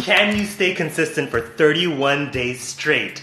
Can you stay consistent for 31 days straight?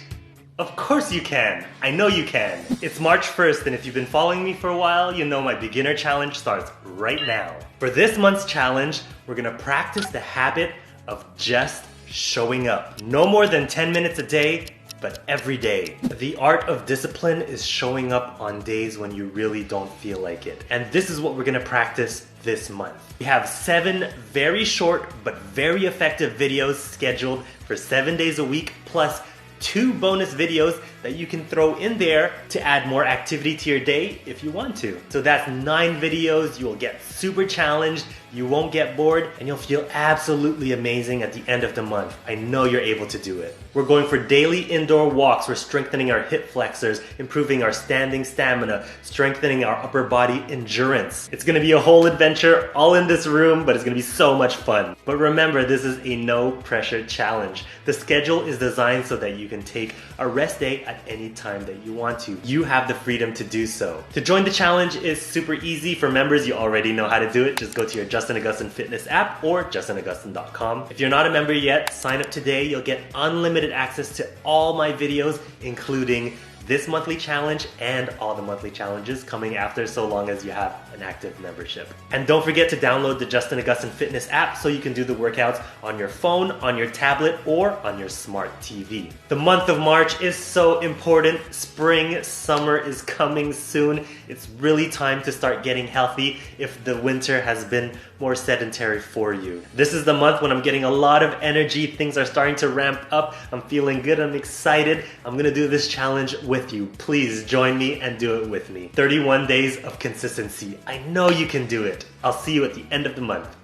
Of course you can. I know you can. It's March 1st, and if you've been following me for a while, you know my beginner challenge starts right now. For this month's challenge, we're gonna practice the habit of just showing up. No more than 10 minutes a day, but every day. The art of discipline is showing up on days when you really don't feel like it. And this is what we're gonna practice this month. We have 7 very short but very effective videos scheduled for 7 days a week, plus 2 bonus videos that you can throw in there to add more activity to your day if you want to. So that's 9 videos. You'll get super challenged, you won't get bored, and you'll feel absolutely amazing at the end of the month. I know you're able to do it. We're going for daily indoor walks. We're strengthening our hip flexors, improving our standing stamina, strengthening our upper body endurance. It's gonna be a whole adventure all in this room, but it's gonna be so much fun. But remember, this is a no pressure challenge. The schedule is designed so that you can take a rest day at any time that you want to. You have the freedom to do so. To join the challenge is super easy. For members, you already know how to do it. Just go to your Justin Agustin Fitness app or justinaugustin.com. If you're not a member yet, sign up today. You'll get unlimited access to all my videos, including this monthly challenge and all the monthly challenges coming after, so long as you have an active membership. And don't forget to download the Justin Agustin Fitness app so you can do the workouts on your phone, on your tablet, or on your smart TV. The month of March is so important. Spring, summer is coming soon. It's really time to start getting healthy if the winter has been more sedentary for you. This is the month when I'm getting a lot of energy. Things are starting to ramp up. I'm feeling good. I'm excited. I'm gonna do this challenge with you. Please join me and do it with me. 31 days of consistency. I know you can do it. I'll see you at the end of the month.